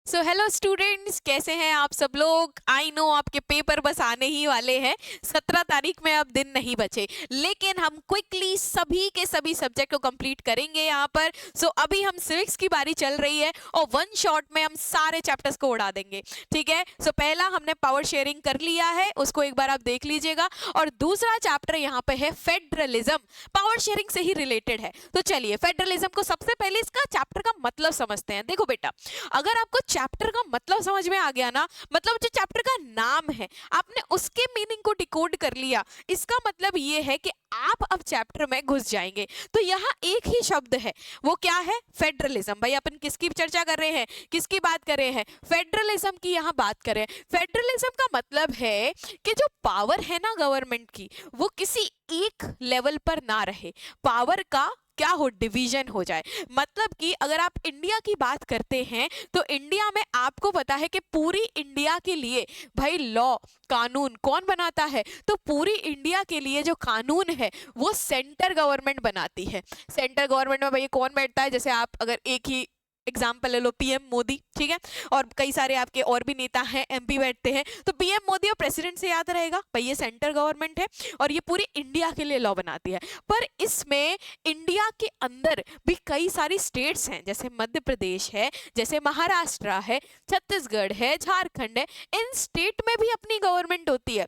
So hello students, कैसे हैं आप सब लोग। आई नो आपके पेपर बस आने ही वाले हैं। 17 तारीख में अब दिन नहीं बचे, लेकिन हम क्विकली सभी के सभी सब्जेक्ट को कंप्लीट करेंगे यहाँ पर। सो अभी हम सिविक्स की बारी चल रही है और वन शॉट में हम सारे चैप्टर्स को उड़ा देंगे। ठीक है, सो पहला हमने पावर शेयरिंग कर लिया है, उसको एक बार आप देख लीजिएगा। और दूसरा चैप्टर यहाँ पे है फेडरलिज्म, पावर शेयरिंग से ही रिलेटेड है। तो चलिए फेडरलिज्म को सबसे पहले इसका चैप्टर का मतलब समझते हैं। देखो बेटा, अगर आपको चैप्टर का मतलब समझ में आ गया ना, मतलब जो चैप्टर का नाम है आपने उसके मीनिंग को डिकोड कर लिया, इसका मतलब ये है कि आप अब चैप्टर में घुस जाएंगे। तो यहाँ एक ही शब्द है, वो क्या है? फेडरलिज्म। भाई अपन किसकी चर्चा कर रहे हैं, किसकी बात कर रहे हैं? फेडरलिज्म की यहाँ बात कर रहे हैं। फेडरलिज्म का मतलब है कि जो पावर है ना गवर्नमेंट की, वो किसी एक लेवल पर ना रहे, पावर का क्या हो, डिवीजन हो जाए। मतलब कि अगर आप इंडिया की बात करते हैं तो इंडिया में आपको पता है कि पूरी इंडिया के लिए भाई लॉ, कानून कौन बनाता है? तो पूरी इंडिया के लिए जो कानून है वो सेंटर गवर्नमेंट बनाती है। सेंटर गवर्नमेंट में भाई कौन बैठता है? जैसे आप अगर एक ही एग्जाम्पल ले लो, पीएम मोदी, ठीक है, और कई सारे आपके और भी नेता हैं, एमपी बैठते हैं, तो पीएम मोदी और प्रेसिडेंट से याद रहेगा भाई ये सेंटर गवर्नमेंट है और ये पूरी इंडिया के लिए लॉ बनाती है। पर इसमें इंडिया के अंदर भी कई सारी स्टेट्स हैं, जैसे मध्य प्रदेश है, जैसे महाराष्ट्र है, छत्तीसगढ़ है, झारखंड है। इन स्टेट में भी अपनी गवर्नमेंट होती है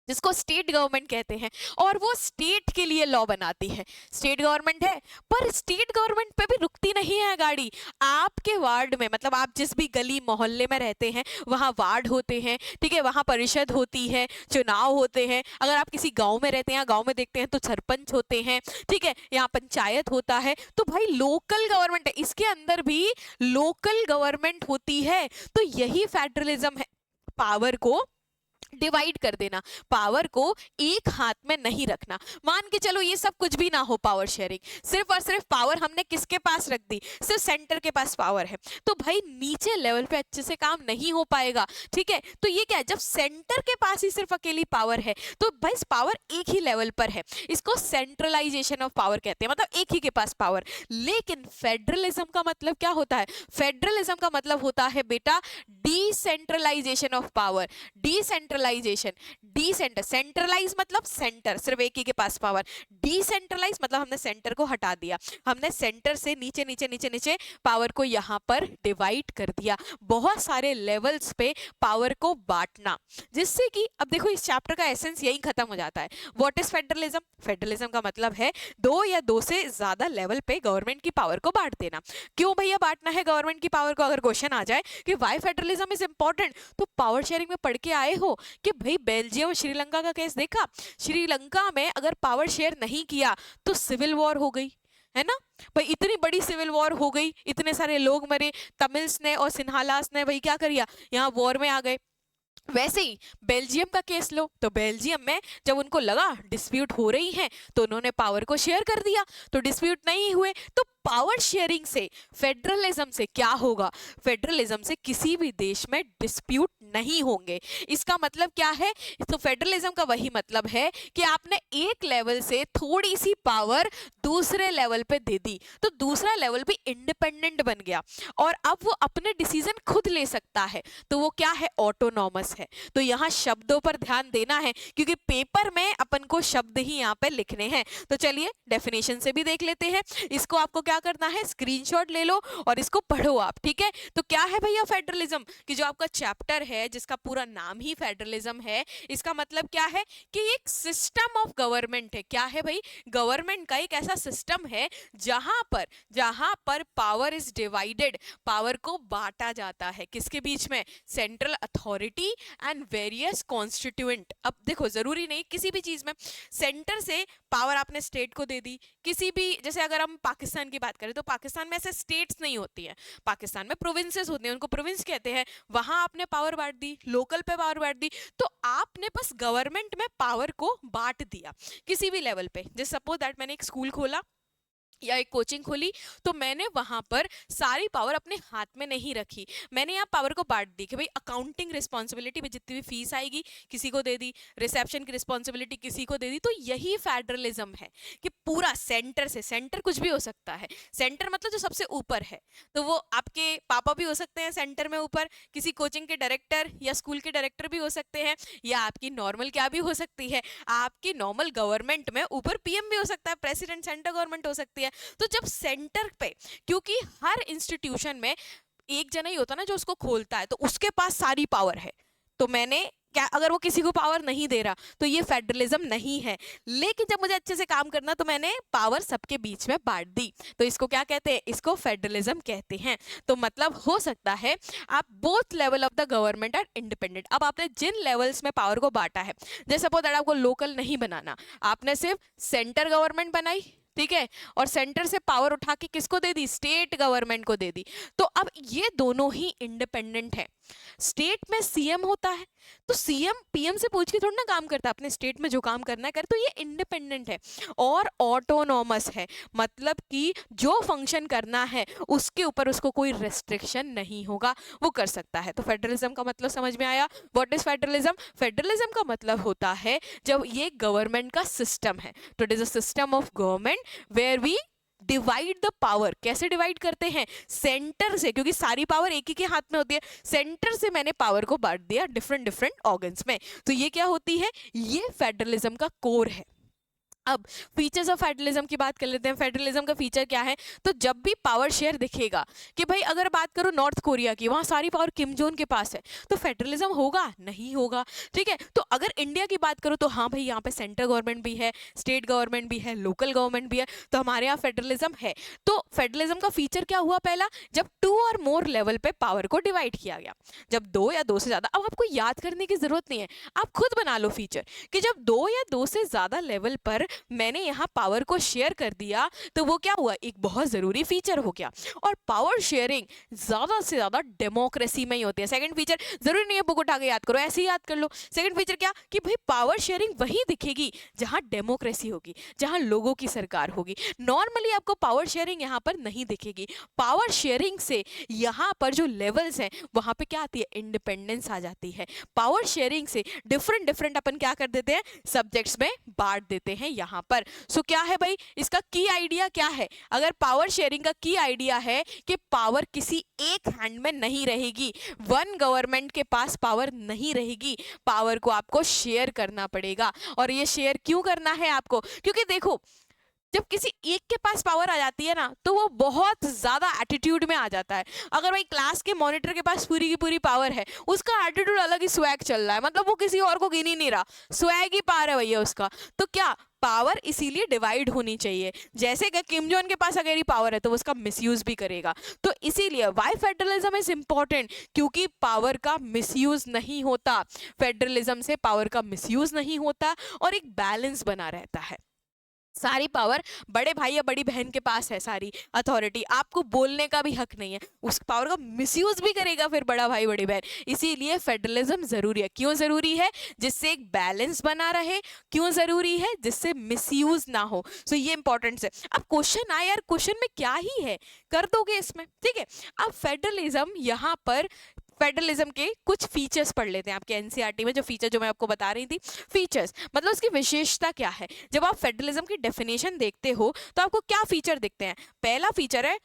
जिसको स्टेट गवर्नमेंट कहते हैं, और वो स्टेट के लिए लॉ बनाती है। स्टेट गवर्नमेंट है, पर स्टेट गवर्नमेंट पे भी रुकती नहीं है गाड़ी। आपके वार्ड में, मतलब आप जिस भी गली मोहल्ले में रहते हैं वहाँ वार्ड होते हैं, ठीक है, वहाँ परिषद होती है, चुनाव होते हैं। अगर आप किसी गांव में रहते हैं, गांव में देखते हैं तो सरपंच होते हैं, ठीक है, यहाँ पंचायत होता है। तो भाई लोकल गवर्नमेंट है, इसके अंदर भी लोकल गवर्नमेंट होती है। तो यही फेडरलिज्म है, पावर को डिवाइड कर देना, पावर को एक हाथ में नहीं रखना। मान के चलो ये सब कुछ भी ना हो, पावर शेयरिंग, सिर्फ और सिर्फ पावर हमने किसके पास रख दी? सिर्फ सेंटर के पास पावर है, तो भाई नीचे लेवल पे अच्छे से काम नहीं हो पाएगा। ठीक है, तो ये क्या है, जब सेंटर के पास ही सिर्फ अकेली पावर है तो भाई पावर एक ही लेवल पर है, इसको सेंट्रलाइजेशन ऑफ पावर कहते हैं, मतलब एक ही के पास पावर। लेकिन फेडरलिज्म का मतलब क्या होता है? फेडरलिज्म का मतलब होता है बेटा decentralisation of power. Decentralisation, decenter, centralise मतलब सेंटर, सिर्फ एक ही के पास पावर। डिसेंट्रलाइज मतलब हमने सेंटर को हटा दिया, हमने सेंटर से नीचे नीचे नीचे नीचे पावर को यहां पर डिवाइड कर दिया, बहुत सारे लेवल्स पे पावर को बांटना, जिससे कि अब देखो इस चैप्टर का एसेंस यही खत्म हो जाता है। What is federalism? फेडरलिज्म का मतलब है दो या दो से ज्यादा लेवल पे गवर्नमेंट की पावर को बांट देना। क्यों भैया बांटना है गवर्नमेंट की पावर को? अगर क्वेश्चन आ जाए कि व्हाई फेडरलिज्म इज इंपॉर्टेंट, तो पावर शेयरिंग में पढ़ के आए हो कि भाई बेल्जियम और श्रीलंका का केस देखा? श्रीलंका में अगर पावर शेयर नहीं किया तो सिविल वॉर हो गई, है ना भाई, इतनी बड़ी सिविल वॉर हो गई, इतने सारे लोग मरे, तमिल्स ने और सिन्हालास ने भाई क्या करिया, यहाँ वॉर में आ गए। वैसे ही बेल्जियम का केस लो, तो बेल्जियम में जब उनको लगा डिस्प्यूट हो रही है तो उन्होंने पावर को शेयर कर दिया, तो डिस्प्यूट नहीं हुए। तो पावर शेयरिंग से, फेडरलिज्म से क्या होगा? फेडरलिज्म से किसी भी देश में डिस्प्यूट नहीं होंगे। इसका मतलब क्या है? तो फेडरलिज्म का वही मतलब है कि आपने एक लेवल से थोड़ी सी पावर दूसरे लेवल पे दे दी, तो दूसरा लेवल भी इंडिपेंडेंट बन गया और अब वो अपने डिसीजन खुद ले सकता है, तो वो क्या है? ऑटोनॉमस है। तो यहाँ शब्दों पर ध्यान देना है क्योंकि पेपर में अपन को शब्द ही यहाँ पे लिखने हैं। तो चलिए डेफिनेशन से भी देख लेते हैं। इसको आपको क्या करना है, स्क्रीनशॉट ले लो और इसको पढ़ो आप, ठीक है। तो क्या है भैया फेडरलिज्म? कि जो आपका चैप्टर है जिसका पूरा नाम ही फेडरलिज्म है, इसका मतलब क्या है कि एक सिस्टम ऑफ गवर्नमेंट है। क्या है भाई? गवर्नमेंट का एक ऐसा सिस्टम है जहां पर पावर इज डिवाइडेड, पावर को बांटा जाता है किसके बीच में? Central authority and various constituent. अब देखो जरूरी नहीं किसी भी चीज में सेंटर से पावर आपने स्टेट को दे दी, किसी भी, जैसे अगर हम पाकिस्तान की बात करें तो पाकिस्तान में ऐसे स्टेट्स नहीं होती हैं, पाकिस्तान में प्रोविंसेस होते हैं, उनको प्रोविंस कहते हैं, वहां आपने पावर बांट दी, लोकल पे पावर बांट दी, तो आपने बस गवर्नमेंट में पावर को बांट दिया किसी भी लेवल पे। जैसे सपोज दैट मैंने एक स्कूल खोला, या एक कोचिंग खोली, तो मैंने वहां पर सारी पावर अपने हाथ में नहीं रखी, मैंने यहाँ पावर को बांट दी कि भाई अकाउंटिंग रिस्पॉन्सिबिलिटी में जितनी भी फीस आएगी किसी को दे दी, रिसेप्शन की रिस्पॉन्सिबिलिटी किसी को दे दी। तो यही फेडरलिज्म है कि पूरा सेंटर से, सेंटर कुछ भी हो सकता है, सेंटर मतलब जो सबसे ऊपर है, तो वो आपके पापा भी हो सकते हैं सेंटर में ऊपर, किसी कोचिंग के डायरेक्टर या स्कूल के डायरेक्टर भी हो सकते हैं, या आपकी नॉर्मल क्या भी हो सकती है, आपकी नॉर्मल गवर्नमेंट में ऊपर पीएम भी हो सकता है, प्रेसिडेंट, सेंटर गवर्नमेंट हो सकती है। तो जब सेंटर पे, क्योंकि हर इंस्टीट्यूशन में एक जना ही होता ना जो उसको खोलता है, तो उसके पास सारी पावर है, तो मैंने क्या, अगर वो किसी को पावर नहीं दे रहा तो ये फेडरलिज्म नहीं है। लेकिन जब मुझे अच्छे से काम करना तो मैंने पावर सबके बीच में बांट दी, तो इसको क्या कहते हैं, इसको फेडरलिज्म कहते हैं। तो मतलब हो सकता है आप both level of the government are independent. अब आपने जिन लेवल्स में पावर को बांटा है, जैसे सपोज दैट आपको लोकल नहीं बनाना, आपने सिर्फ सेंटर गवर्नमेंट बनाई, ठीक है, और सेंटर से पावर उठा के किसको दे दी, स्टेट गवर्नमेंट को दे दी। तो अब ये दोनों ही इंडिपेंडेंट है। स्टेट में सीएम होता है, तो सीएम पीएम से पूछ के थोड़ा ना काम करता है, अपने स्टेट में जो काम करना है कर, तो ये इंडिपेंडेंट है और ऑटोनॉमस है, मतलब कि जो फंक्शन करना है उसके ऊपर उसको कोई रेस्ट्रिक्शन नहीं होगा, वो कर सकता है। तो फेडरलिज्म का मतलब समझ में आया। What is federalism? फेडरलिज्म का मतलब होता है जब ये गवर्नमेंट का सिस्टम है, तो it is a system of government where we divide the power. कैसे डिवाइड करते हैं? सेंटर से, क्योंकि सारी पावर एक ही के हाथ में होती है, सेंटर से मैंने पावर को बांट दिया डिफरेंट डिफरेंट ऑर्गन्स में। तो ये क्या होती है, ये फेडरलिज्म का कोर है। अब फीचर्स ऑफ फेडरलिज्म की बात कर लेते हैं। फेडरलिज्म का फीचर क्या है? तो जब भी पावर शेयर दिखेगा कि भाई अगर बात करो नॉर्थ कोरिया की, वहां सारी पावर किम जोन के पास है, तो फेडरलिज्म होगा? नहीं होगा। ठीक है, तो अगर इंडिया की बात करो तो हाँ भाई यहाँ पे सेंट्रल गवर्नमेंट भी है, स्टेट गवर्नमेंट भी है, लोकल गवर्नमेंट भी है, तो हमारे यहाँ फेडरलिज्म है। तो फेडरलिज्म का फीचर क्या हुआ पहला? जब 2 और मोर लेवल पे पावर को डिवाइड किया गया, जब 2 या 2 से ज्यादा, अब आपको याद करने की जरूरत नहीं है, आप खुद बना लो फीचर कि जब 2 या 2 से ज्यादा लेवल पर मैंने यहाँ पावर को शेयर कर दिया, तो वो क्या हुआ, एक बहुत जरूरी फीचर हो गया। और पावर शेयरिंग ज्यादा से ज्यादा डेमोक्रेसी में ही होती है। सेकंड फीचर जरूरी नहीं है बुक उठा के याद करो, ऐसे ही याद कर लो। सेकंड फीचर क्या, कि भाई पावर शेयरिंग वही दिखेगी जहां डेमोक्रेसी होगी, जहां लोगों की सरकार होगी। नॉर्मली आपको पावर शेयरिंग यहाँ पर नहीं दिखेगी। पावर शेयरिंग से यहाँ पर जो लेवल्स हैं वहां पे क्या आती है, इंडिपेंडेंस आ जाती है। पावर शेयरिंग से डिफरेंट डिफरेंट अपन क्या कर देते हैं, सब्जेक्ट्स में बांट देते हैं यहाँ पर। सो क्या है भाई इसका की आइडिया क्या है? अगर पावर शेयरिंग का की आइडिया है कि पावर किसी एक हैंड में नहीं रहेगी, वन गवर्नमेंट के पास पावर नहीं रहेगी, पावर को आपको शेयर करना पड़ेगा। और ये शेयर क्यों करना है आपको? क्योंकि देखो जब किसी एक के पास पावर आ जाती है ना, तो वो बहुत ज्यादा एटीट्यूड में आ जाता है। अगर भाई क्लास के मॉनिटर के पास पूरी की पूरी पावर है, उसका एटीट्यूड अलग ही स्वैग चल रहा है, मतलब वो किसी और को गिन ही नहीं रहा, स्वैग ही पार है भैया उसका। तो क्या पावर इसीलिए डिवाइड होनी चाहिए। जैसे कि किम जोन के पास अगर ही पावर है तो वो उसका मिसयूज भी करेगा। तो इसीलिए वाई फेडरलिज्म इज इंपॉर्टेंट, क्योंकि पावर का मिसयूज नहीं होता, फेडरलिज्म से पावर का मिसयूज नहीं होता और एक बैलेंस बना रहता है। सारी पावर बड़े भाई या बड़ी बहन के पास है, सारी अथॉरिटी, आपको बोलने का भी हक नहीं है। उस पावर का मिसयूज भी करेगा फिर बड़ा भाई बड़ी बहन। इसीलिए फेडरलिज्म जरूरी है। क्यों जरूरी है? जिससे एक बैलेंस बना रहे। क्यों जरूरी है? जिससे मिसयूज ना हो। सो ये इंपॉर्टेंट है। अब क्वेश्चन आए यार, क्वेश्चन में क्या ही है, कर दोगे इसमें, ठीक है। अब फेडरलिज्म यहाँ पर, फेडरलिज्म के कुछ फीचर्स पढ़ लेते हैं। आपके एनसीईआरटी में जो फीचर जो मैं आपको बता रही थी, फीचर्स मतलब उसकी विशेषता क्या है। जब आप फेडरलिज्म की डेफिनेशन देखते हो तो आपको क्या फीचर दिखते हैं? पहला फीचर है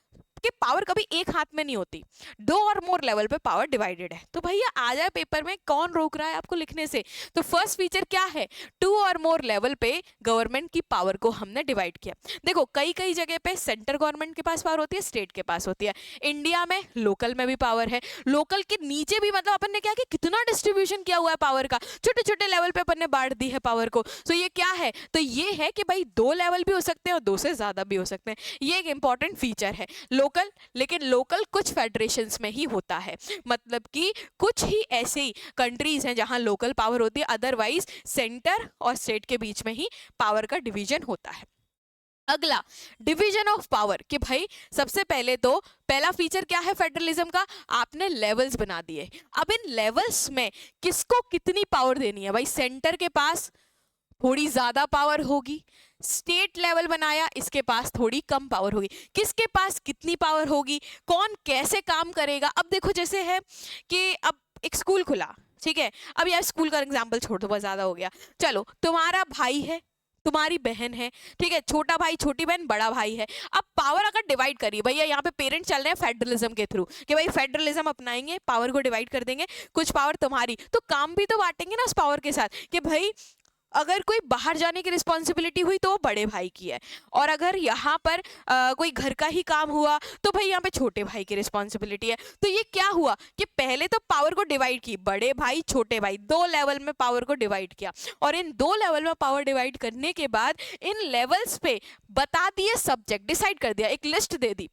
कि पावर कभी एक हाथ में नहीं होती, 2 और मोर लेवल पे पावर डिवाइडेड है। तो भैया आ जाए पेपर में, कौन रोक रहा है आपको लिखने से? तो फर्स्ट फीचर क्या है? 2 और मोर लेवल पे गवर्नमेंट की पावर को हमने डिवाइड किया। देखो कई कई जगह पे सेंटर गवर्नमेंट के पास पावर होती है, स्टेट के पास होती है। इंडिया में लोकल में भी पावर है, लोकल के नीचे भी, मतलब अपन ने क्या कि कितना डिस्ट्रीब्यूशन किया हुआ है पावर का, छोटे छोटे लेवल पे अपन ने बांट दी है पावर को। तो ये क्या है? तो ये है कि भाई 2 लेवल भी हो सकते हैं और 2 से ज्यादा भी हो सकते हैं। ये एक इंपॉर्टेंट फीचर है। लोकल, लेकिन लोकल कुछ फेडरेशंस में ही होता है, मतलब कि कुछ ही ऐसे कंट्रीज हैं जहां लोकल पावर होती है, अदरवाइज सेंटर और स्टेट के बीच में ही पावर का डिवीजन होता है। अगला, डिवीजन ऑफ पावर, कि भाई सबसे पहले तो पहला फीचर क्या है फेडरलिज्म का? आपने लेवल्स बना दिए। अब इन लेवल्स में किसको कितनी पावर देनी है? भाई सेंटर के पास थोड़ी ज्यादा पावर होगी। स्टेट लेवल बनाया, इसके पास थोड़ी कम पावर होगी। किसके पास कितनी पावर होगी, कौन कैसे काम करेगा। अब देखो जैसे है कि अब एक स्कूल खुला, ठीक है, अब यार स्कूल का एग्जाम्पल छोड़ दो, बहुत ज्यादा हो गया। चलो, तुम्हारा भाई है, तुम्हारी बहन है, ठीक है, छोटा भाई छोटी बहन बड़ा भाई है। अब पावर अगर डिवाइड करिए, भैया यहाँ पे पेरेंट्स चल रहे हैं फेडरलिज्म के थ्रू कि भाई फेडरलिज्म अपनाएंगे, पावर को डिवाइड कर देंगे, कुछ पावर तुम्हारी, तो काम भी तो बांटेंगे ना उस पावर के साथ कि भाई अगर कोई बाहर जाने की रिस्पॉन्सिबिलिटी हुई तो वो बड़े भाई की है, और अगर यहाँ पर कोई घर का ही काम हुआ तो भाई यहाँ पे छोटे भाई की रिस्पॉन्सिबिलिटी है। तो ये क्या हुआ कि पहले तो पावर को डिवाइड की, बड़े भाई छोटे भाई, दो लेवल में पावर को डिवाइड किया, और इन दो लेवल में पावर डिवाइड करने के बाद इन लेवल्स पे बता दिए सब्जेक्ट, डिसाइड कर दिया, एक लिस्ट दे दी,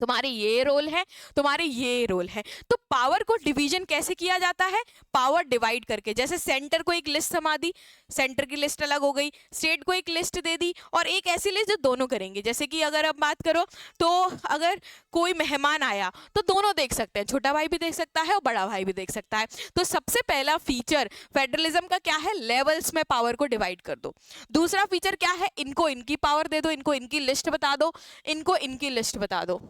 तुम्हारे ये रोल है, तुम्हारे ये रोल है। तो पावर को डिवीजन कैसे किया जाता है, पावर डिवाइड करके। जैसे सेंटर को एक लिस्ट समा दी, सेंटर की लिस्ट अलग हो गई, स्टेट को एक लिस्ट दे दी, और एक ऐसी लिस्ट जो दोनों करेंगे। जैसे कि अगर अब बात करो तो अगर कोई मेहमान आया तो दोनों देख सकते हैं, छोटा भाई भी देख सकता है और बड़ा भाई भी देख सकता है। तो सबसे पहला फीचर फेडरलिज्म का क्या है, लेवल्स में पावर को डिवाइड कर दो। दूसरा फीचर क्या है, इनको इनकी पावर दे दो, इनको इनकी लिस्ट बता दो, इनको इनकी लिस्ट बता दो।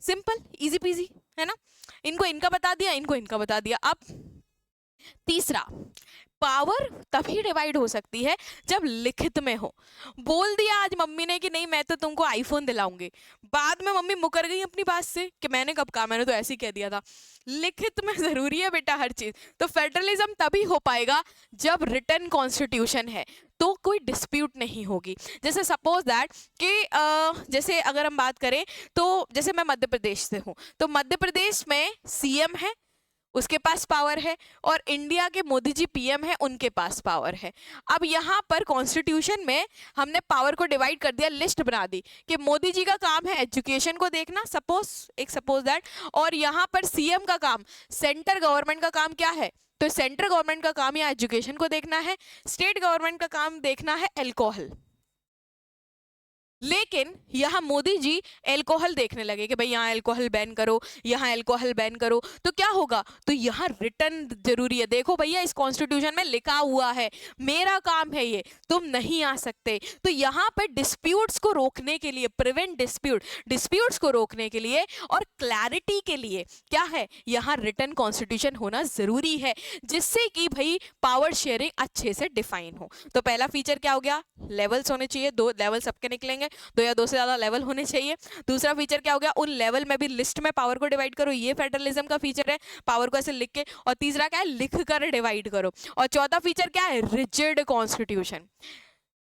सिंपल, इजी पीजी, है ना। इनको इनका बता दिया, इनको इनका बता दिया। अब तीसरा, पावर तभी डिवाइड हो सकती है जब लिखित में हो। बोल दिया आज मम्मी ने कि नहीं मैं तो तुमको आईफोन दिलाऊंगी, बाद में मम्मी मुकर गई अपनी बात से कि मैंने कब कहा, मैंने तो ऐसे ही कह दिया था। लिखित में जरूरी है बेटा हर चीज। तो फेडरलिज्म तभी हो पाएगा जब रिटन कॉन्स्टिट्यूशन है, तो कोई डिस्प्यूट नहीं होगी। जैसे सपोज दैट कि जैसे अगर हम बात करें तो जैसे मैं मध्य प्रदेश से हूँ, तो मध्य प्रदेश में सीएम है, उसके पास पावर है, और इंडिया के मोदी जी पीएम है, उनके पास पावर है। अब यहाँ पर कॉन्स्टिट्यूशन में हमने पावर को डिवाइड कर दिया, लिस्ट बना दी कि मोदी जी का काम है एजुकेशन को देखना, सपोज दैट, और यहाँ पर सीएम का काम, सेंटर गवर्नमेंट का काम क्या है, तो सेंट्रल गवर्नमेंट का काम या एजुकेशन को देखना है, स्टेट गवर्नमेंट का काम देखना है अल्कोहल। लेकिन यहाँ मोदी जी अल्कोहल देखने लगे कि भाई यहाँ अल्कोहल बैन करो, यहाँ अल्कोहल बैन करो, तो क्या होगा, तो यहाँ रिटर्न जरूरी है। देखो भैया इस कॉन्स्टिट्यूशन में लिखा हुआ है, मेरा काम है ये, तुम नहीं आ सकते। तो यहाँ पर डिस्प्यूट्स को रोकने के लिए, प्रिवेंट डिस्प्यूट्स को रोकने के लिए और क्लैरिटी के लिए क्या है, यहाँ रिटर्न कॉन्स्टिट्यूशन होना जरूरी है, जिससे कि भाई पावर शेयरिंग अच्छे से डिफाइन हो। तो पहला फीचर क्या हो गया, लेवल्स होने चाहिए, 2 लेवल सबके निकलेंगे, 2 या 2 से ज्यादा लेवल होने चाहिए। दूसरा फीचर क्या हो गया, उन लेवल में भी लिस्ट में पावर को डिवाइड करो, ये फेडरलिज्म का फीचर है, पावर को ऐसे लिख के। और तीसरा क्या है, लिख कर डिवाइड करो। और चौथा फीचर क्या है, रिजिड कॉन्स्टिट्यूशन।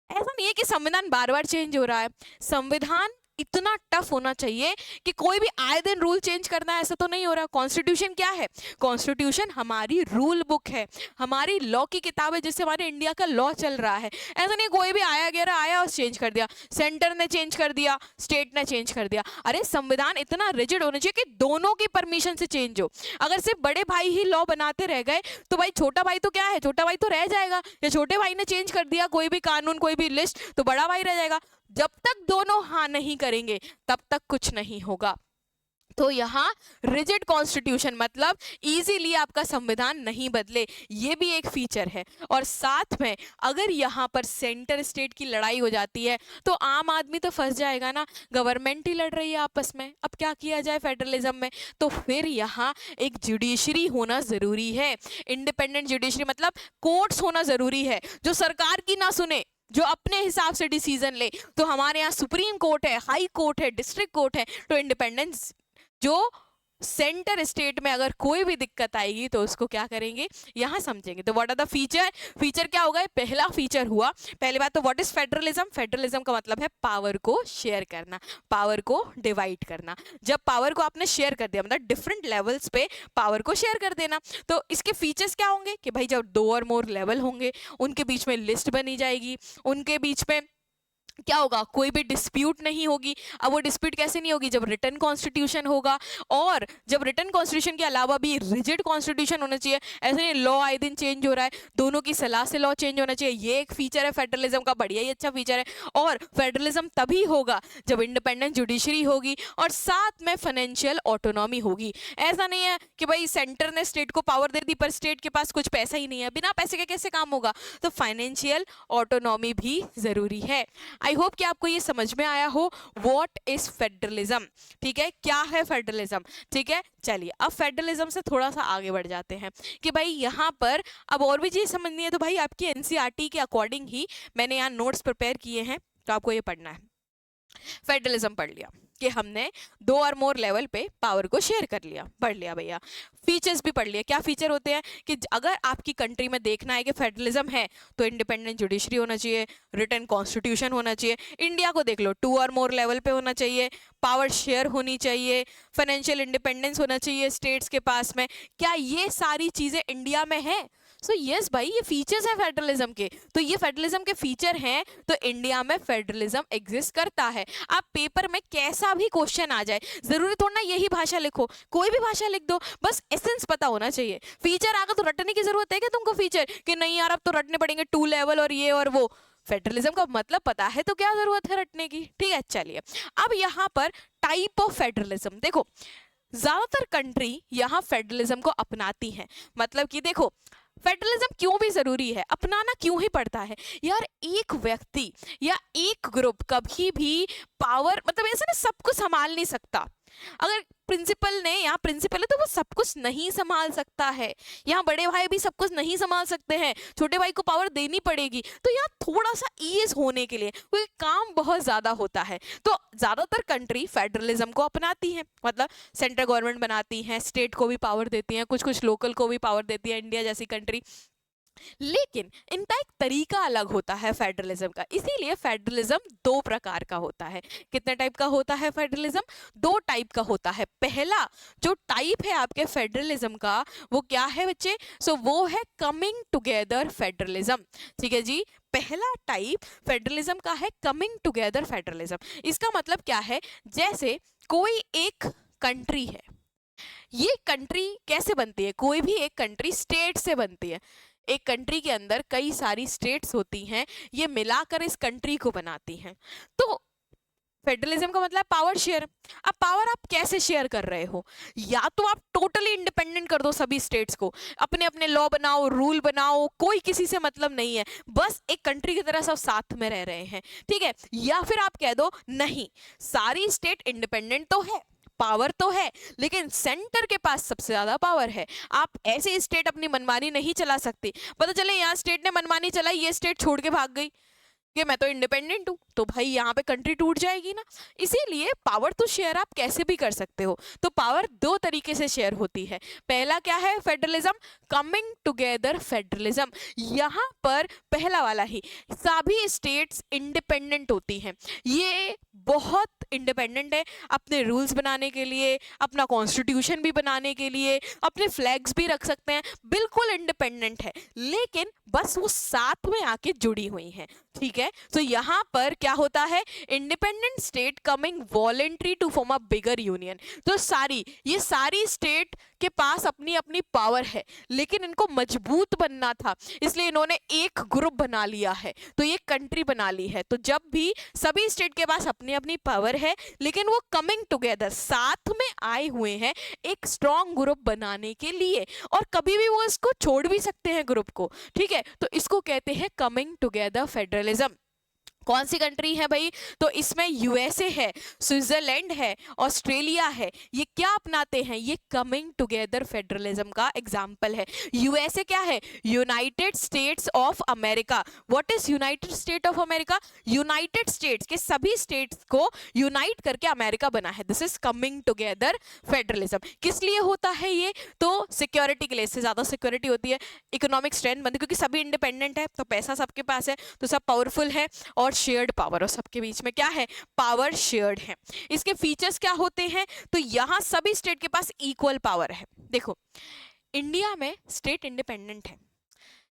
ऐसा नहीं है कि संविधान बार बार चेंज हो रहा है, संविधान इतना टफ होना चाहिए कि कोई भी आए दिन रूल चेंज करना है, ऐसा तो नहीं हो रहा। कॉन्स्टिट्यूशन क्या है, कॉन्स्टिट्यूशन हमारी रूल बुक है, हमारी लॉ की किताब है, जिससे हमारे इंडिया का लॉ चल रहा है। ऐसा नहीं कोई भी आया और चेंज कर दिया, सेंटर ने चेंज कर दिया, स्टेट ने चेंज कर दिया। अरे संविधान इतना रिजिड होना चाहिए कि दोनों की परमिशन से चेंज हो। अगर सिर्फ बड़े भाई ही लॉ बनाते रह गए तो भाई छोटा भाई तो क्या है, छोटा भाई तो रह जाएगा, या छोटे भाई ने चेंज कर दिया कोई भी कानून, कोई भी लिस्ट, तो बड़ा भाई रह जाएगा। जब तक दोनों हाँ नहीं करेंगे तब तक कुछ नहीं होगा। तो यहाँ रिजिड कॉन्स्टिट्यूशन मतलब इजीली आपका संविधान नहीं बदले, ये भी एक फीचर है। और साथ में अगर यहाँ पर सेंटर स्टेट की लड़ाई हो जाती है तो आम आदमी तो फंस जाएगा ना, गवर्नमेंट ही लड़ रही है आपस में, अब क्या किया जाए फेडरलिज्म में। तो फिर यहाँ एक जुडिशरी होना जरूरी है, इंडिपेंडेंट जुडिशरी, मतलब कोर्ट्स होना जरूरी है जो सरकार की ना सुने, जो अपने हिसाब से डिसीजन ले। तो हमारे यहाँ सुप्रीम कोर्ट है, हाई कोर्ट है, डिस्ट्रिक्ट कोर्ट है। तो इंडिपेंडेंस, जो सेंटर स्टेट में अगर कोई भी दिक्कत आएगी तो उसको क्या करेंगे, यहाँ समझेंगे। तो व्हाट आर द फीचर क्या होगा, पहला फीचर हुआ, पहली बात तो व्हाट इज फेडरलिज्म। फेडरलिज्म का मतलब है पावर को शेयर करना, पावर को डिवाइड करना। जब पावर को आपने शेयर कर दिया, मतलब डिफरेंट लेवल्स पे पावर को शेयर कर देना, तो इसके फीचर्स क्या होंगे कि भाई जब 2 और मोर लेवल होंगे, उनके बीच में लिस्ट बनी जाएगी, उनके बीच में क्या होगा, कोई भी डिस्प्यूट नहीं होगी। अब वो डिस्प्यूट कैसे नहीं होगी, जब रिटन कॉन्स्टिट्यूशन होगा, और जब रिटन कॉन्स्टिट्यूशन के अलावा भी रिजिड कॉन्स्टिट्यूशन होना चाहिए। ऐसे नहीं लॉ आए दिन चेंज हो रहा है, दोनों की सलाह से लॉ चेंज होना चाहिए। ये एक फीचर है फेडरलिज्म का, बढ़िया ही अच्छा फीचर है। और फेडरलिज्म तभी होगा जब इंडिपेंडेंट जुडिशरी होगी और साथ में फाइनेंशियल ऑटोनॉमी होगी। ऐसा नहीं है कि भाई सेंटर ने स्टेट को पावर दे दी पर स्टेट के पास कुछ पैसा ही नहीं है, बिना पैसे के कैसे काम होगा। तो फाइनेंशियल ऑटोनॉमी भी जरूरी है। आई होप कि आपको ये समझ में आया हो व्हाट इज फेडरलिज्म। ठीक है, क्या है फेडरलिज्म। ठीक है, चलिए अब फेडरलिज्म से थोड़ा सा आगे बढ़ जाते हैं कि भाई यहाँ पर अब और भी चीज समझनी है, तो भाई आपकी एनसीईआरटी के अकॉर्डिंग ही मैंने यहाँ नोट्स प्रिपेयर किए हैं, तो आपको ये पढ़ना है। फेडरलिज्म पढ़ लिया कि हमने 2 और मोर लेवल पे पावर को शेयर कर लिया, पढ़ लिया भैया। फीचर्स भी पढ़ लिया। क्या फीचर होते हैं कि अगर आपकी कंट्री में देखना है कि फेडरलिज्म है तो इंडिपेंडेंट जुडिशरी होना चाहिए, रिटन कॉन्स्टिट्यूशन होना चाहिए। इंडिया को देख लो, 2 और मोर लेवल पे होना चाहिए, पावर शेयर होनी चाहिए, फाइनेंशियल इंडिपेंडेंस होना चाहिए स्टेट्स के पास में। क्या ये सारी चीजें इंडिया में है? सो यस भाई, ये फीचर्स हैं फेडरलिज्म के। तो ये फेडरलिज्म के फीचर हैं, तो इंडिया में फेडरलिज्म एग्जिस्ट करता है। आप पेपर में कैसा भी क्वेश्चन आ जाए, जरूरी थोड़ा ना यही भाषा लिखो, कोई भी भाषा लिख दो, बस एसेंस पता होना चाहिए। फीचर आगे तो रटने की जरूरत है क्या तुमको फीचर, कि नहीं यार अब तो रटने पड़ेंगे 2 लेवल और ये और वो। फेडरलिज्म का मतलब पता है तो क्या जरूरत है रटने की। ठीक है, चलिए अब यहाँ पर टाइप ऑफ फेडरलिज्म देखो। ज्यादातर कंट्री यहाँ फेडरलिज्म को अपनाती हैं। मतलब कि देखो, फेडरलिज्म क्यों भी जरूरी है, अपनाना क्यों ही पड़ता है यार। एक व्यक्ति या एक ग्रुप कभी भी पावर, मतलब ऐसे ना सब कुछ संभाल नहीं सकता। अगर प्रिंसिपल ने, यहाँ प्रिंसिपल है तो वो सब कुछ नहीं संभाल सकता है। यहाँ बड़े भाई भी सब कुछ नहीं संभाल सकते हैं, छोटे भाई को पावर देनी पड़ेगी। तो यहाँ थोड़ा सा ईज होने के लिए, क्योंकि काम बहुत ज्यादा होता है, तो ज्यादातर कंट्री फेडरलिज्म को अपनाती हैं। मतलब सेंट्रल गवर्नमेंट बनाती हैं, स्टेट को भी पावर देती हैं, कुछ कुछ लोकल को भी पावर देती है, इंडिया जैसी कंट्री। लेकिन इनका एक तरीका अलग होता है फेडरलिज्म का। इसीलिए फेडरलिज्म 2 प्रकार का होता है। कितने टाइप का होता है फेडरलिज्म? 2 टाइप का होता है। पहला जो टाइप है आपके फेडरलिज्म का, वो क्या है बच्चे? सो वो है कमिंग टुगेदर फेडरलिज्म। ठीक है जी, पहला टाइप फेडरलिज्म का है कमिंग टुगेदर फेडरलिज्म। इसका मतलब क्या है, जैसे कोई एक कंट्री है, ये कंट्री कैसे बनती है? कोई भी एक कंट्री स्टेट से बनती है। एक कंट्री के अंदर कई सारी स्टेट्स होती हैं, ये मिलाकर इस कंट्री को बनाती हैं। तो फेडरलिज्म का मतलब पावर शेयर। अब पावर आप कैसे शेयर कर रहे हो? या तो आप टोटली इंडिपेंडेंट कर दो सभी स्टेट्स को, अपने अपने लॉ बनाओ, रूल बनाओ, कोई किसी से मतलब नहीं है, बस एक कंट्री की तरह सब साथ में रह रहे हैं। ठीक है, या फिर आप कह दो नहीं, सारी स्टेट इंडिपेंडेंट तो है, पावर तो है, लेकिन सेंटर के पास सबसे ज्यादा पावर है। आप ऐसे स्टेट अपनी मनमानी नहीं चला सकती। पता चले यहाँ स्टेट ने मनमानी चलाई, ये स्टेट छोड़ के भाग गई कि मैं तो इंडिपेंडेंट हूं, तो भाई यहाँ पे कंट्री टूट जाएगी ना। इसीलिए पावर तो शेयर आप कैसे भी कर सकते हो। तो पावर 2 तरीके से शेयर होती है। पहला क्या है फेडरलिज्म? Coming together federalism. यहाँ पर पहला वाला ही, सभी स्टेट्स इंडिपेंडेंट होती हैं, ये बहुत इंडिपेंडेंट है अपने रूल्स बनाने के लिए, अपना कॉन्स्टिट्यूशन भी बनाने के लिए, अपने फ्लैग्स भी रख सकते हैं, बिल्कुल इंडिपेंडेंट है, लेकिन बस वो साथ में आके जुड़ी हुई हैं। ठीक है, तो यहाँ पर क्या होता है, independent state coming voluntary to form a bigger union. तो ये सारी स्टेट के पास अपनी अपनी पावर है, लेकिन इनको मजबूत बनना था, इसलिए इन्होंने एक ग्रुप बना लिया है, तो ये कंट्री बना ली है। तो जब भी सभी स्टेट के पास अपनी अपनी पावर है, लेकिन वो कमिंग टुगेदर साथ में आए हुए हैं एक स्ट्रॉन्ग ग्रुप बनाने के लिए, और कभी भी वो इसको छोड़ भी सकते हैं ग्रुप को। ठीक है, तो इसको कहते हैं कमिंग टुगेदर फेडरलिज्म। कौन सी कंट्री है भाई? तो इसमें यूएसए है, स्विट्जरलैंड है, ऑस्ट्रेलिया है, ये क्या अपनाते हैं? ये कमिंग टुगेदर फेडरलिज्म का एग्जांपल है। यूएसए क्या है? United states of America. What is United state of America? United states के सभी स्टेट्स को यूनाइट करके अमेरिका बना है। This is coming together federalism. किस लिए होता है ये? तो सिक्योरिटी के लिए, इससे ज्यादा सिक्योरिटी होती है, इकोनॉमिक स्ट्रेंथ बनती है, क्योंकि सभी इंडिपेंडेंट है तो पैसा सबके पास है, तो सब पावरफुल है, और शेयर्ड पावर, और सबके बीच में क्या है? पावर शेयर्ड है। इसके फीचर्स क्या होते हैं? तो यहां सभी स्टेट के पास इक्वल पावर है। देखो, इंडिया में स्टेट इंडिपेंडेंट है,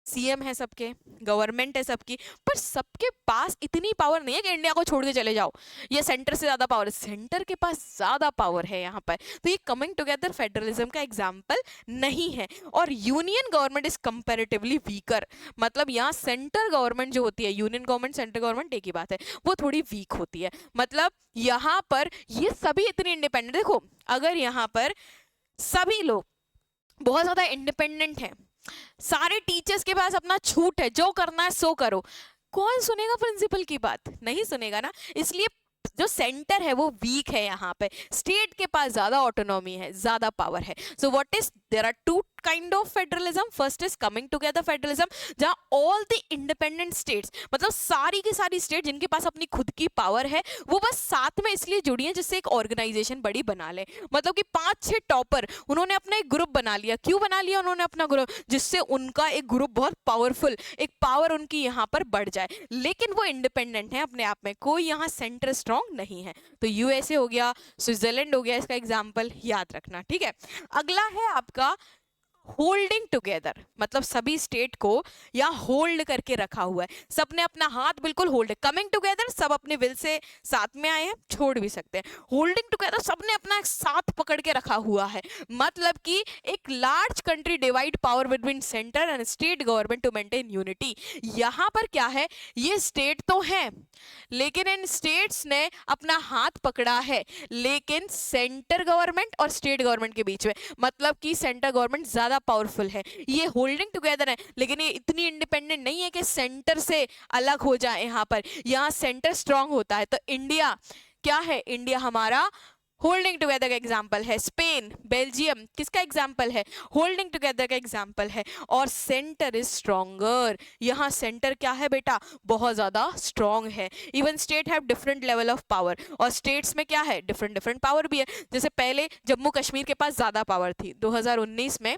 सीएम है सबके, गवर्नमेंट है सबकी, पर सबके पास इतनी पावर नहीं है कि इंडिया को छोड़ के चले जाओ, ये सेंटर से ज्यादा पावर है। सेंटर के पास ज्यादा पावर है यहाँ पर, तो ये कमिंग टुगेदर फेडरलिज्म का एग्जाम्पल नहीं है। और union government is comparatively weaker, मतलब यहाँ सेंटर गवर्नमेंट जो होती है, यूनियन गवर्नमेंट सेंट्रल गवर्नमेंट एक ही बात है, वो थोड़ी वीक होती है। मतलब यहाँ पर ये सभी इतनी इंडिपेंडेंट, देखो अगर यहाँ पर सभी लोग बहुत ज्यादा इंडिपेंडेंट हैं, सारे टीचर्स के पास अपना छूट है, जो करना है सो करो, कौन सुनेगा प्रिंसिपल की बात? नहीं सुनेगा ना। इसलिए जो सेंटर है वो वीक है यहाँ पे, स्टेट के पास ज्यादा ऑटोनॉमी है, ज्यादा पावर है। So what is, there are two kind of federalism. First is coming together federalism, जहां ऑल द इंडिपेंडेंट स्टेट्स, मतलब सारी की सारी स्टेट जिनके पास अपनी खुद की पावर है, वो बस साथ में इसलिए जुड़ी है जिससे एक ऑर्गेनाइजेशन बड़ी बना ले। मतलब कि 5-6 टॉपर उन्होंने अपना एक ग्रुप बना लिया। क्यों बना लिया उन्होंने अपना ग्रुप? जिससे उनका एक ग्रुप बहुत पावरफुल, एक पावर उनकी यहाँ पर बढ़ जाए, लेकिन वो इंडिपेंडेंट है अपने आप में, कोई यहाँ सेंटर स्ट्रॉन्ग नहीं है। तो यूएसए हो गया, स्विट्जरलैंड हो गया, इसका एग्जाम्पल याद रखना, ठीक है। अगला है आपका होल्डिंग टुगेदर, मतलब सभी स्टेट को या होल्ड करके रखा हुआ है, सबने अपना हाथ बिल्कुल होल्ड। कमिंग टुगेदर सब अपने विल से साथ में आए हैं, छोड़ भी सकते हैं। होल्डिंग टुगेदर सबने अपना एक साथ पकड़ के रखा हुआ है, मतलब कि एक large country divide power between centre and state government to maintain unity. यहाँ पर क्या है, ये स्टेट तो है लेकिन इन स्टेट्स ने अपना हाथ पकड़ा है, लेकिन सेंटर गवर्नमेंट और स्टेट गवर्नमेंट के बीच में, मतलब कि सेंटर गवर्नमेंट ज्यादा पावरफुल है। ये होल्डिंग टुगेदर है, लेकिन ये इतनी इंडिपेंडेंट नहीं है कि सेंटर से अलग हो जाए। यहाँ सेंटर स्ट्रांग होता है। तो इंडिया क्या है, इंडिया हमारा होल्डिंग टुगेदर का एग्जाम्पल है। स्पेन, बेल्जियम किसका एग्जाम्पल है? होल्डिंग टुगेदर का एग्जाम्पल है। और सेंटर इज स्ट्रॉन्गर, यहाँ सेंटर क्या है बेटा, बहुत ज्यादा स्ट्रॉन्ग है। Even state have different level of power, और स्टेट्स में क्या है, डिफरेंट डिफरेंट पावर भी है। जैसे पहले जम्मू कश्मीर के पास ज्यादा पावर थी 2019 में,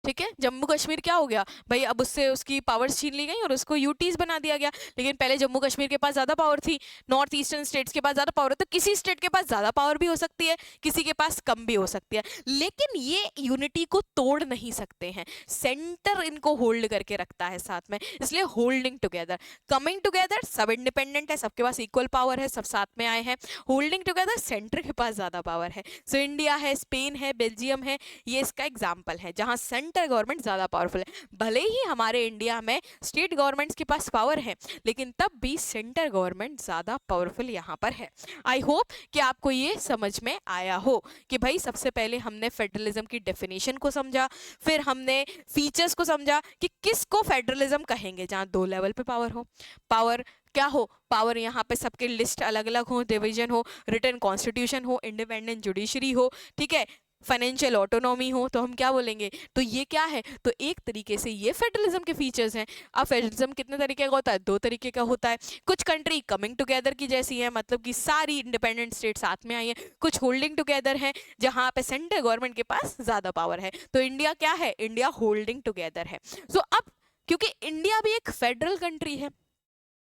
ठीक है। जम्मू कश्मीर क्या हो गया भाई, अब उससे उसकी पावर्स छीन ली गई और उसको यूटीज बना दिया गया। लेकिन पहले जम्मू कश्मीर के पास ज्यादा पावर थी, नॉर्थ ईस्टर्न स्टेट्स के पास ज्यादा पावर है। तो किसी स्टेट के पास ज्यादा पावर भी हो सकती है, किसी के पास कम भी हो सकती है, लेकिन ये यूनिटी को तोड़ नहीं सकते हैं। सेंटर इनको होल्ड करके रखता है साथ में, इसलिए होल्डिंग टुगेदर। कमिंग टुगेदर सब इंडिपेंडेंट है, सबके पास इक्वल पावर है, सब साथ में आए हैं। होल्डिंग टुगेदर सेंटर के पास ज्यादा पावर है। सो इंडिया है, स्पेन है, बेल्जियम है, ये इसका एग्जाम्पल है जहां सेंटर गवर्नमेंट ज्यादा पावरफुल है। भले ही हमारे इंडिया में स्टेट गवर्नमेंट्स के पास पावर है, लेकिन तब भी सेंटर गवर्नमेंट ज्यादा पावरफुल यहाँ पर है। आई होप कि आपको ये समझ में आया हो कि भाई सबसे पहले हमने फेडरलिज्म की डेफिनेशन को समझा, फिर हमने फीचर्स को समझा कि किसको फेडरलिज्म कहेंगे, जहां 2 लेवल पे पावर हो। पावर क्या हो, पावर यहाँ पे सबके लिस्ट अलग अलग हो, डिवीजन हो, रिटन कॉन्स्टिट्यूशन हो, इंडिपेंडेंट जुडिशरी हो, ठीक है, फाइनेंशियल ऑटोनॉमी हो, तो हम क्या बोलेंगे, तो ये क्या है, तो एक तरीके से ये फेडरलिज्म के फीचर्स हैं। अब फेडरलिज्म कितने तरीके का होता है? 2 तरीके का होता है। कुछ कंट्री कमिंग टुगेदर की जैसी है, मतलब कि सारी इंडिपेंडेंट स्टेट साथ में आई है। कुछ होल्डिंग टुगेदर है, जहां पे सेंटर गवर्नमेंट के पास ज्यादा पावर है। तो इंडिया क्या है, इंडिया होल्डिंग टुगेदर है। सो अब क्योंकि इंडिया भी एक फेडरल कंट्री है,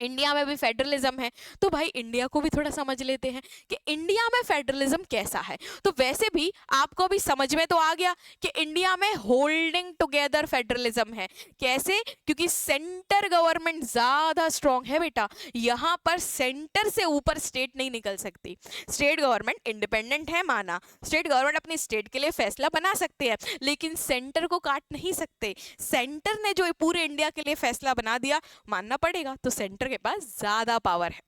इंडिया में भी फेडरलिज्म है, तो भाई इंडिया को भी थोड़ा समझ लेते हैं कि इंडिया में फेडरलिज्म कैसा है। तो वैसे भी आपको भी समझ में तो आ गया कि इंडिया में होल्डिंग टुगेदर फेडरलिज्म है। कैसे? क्योंकि सेंटर गवर्नमेंट ज्यादा स्ट्रांग है बेटा, यहां पर सेंटर से ऊपर स्टेट नहीं निकल सकती। स्टेट गवर्नमेंट इंडिपेंडेंट है, माना, स्टेट गवर्नमेंट अपनी स्टेट के लिए फैसला बना सकते हैं, लेकिन सेंटर को काट नहीं सकते। सेंटर ने जो पूरे इंडिया के लिए फैसला बना दिया, मानना पड़ेगा, तो सेंटर के पास ज्यादा पावर है।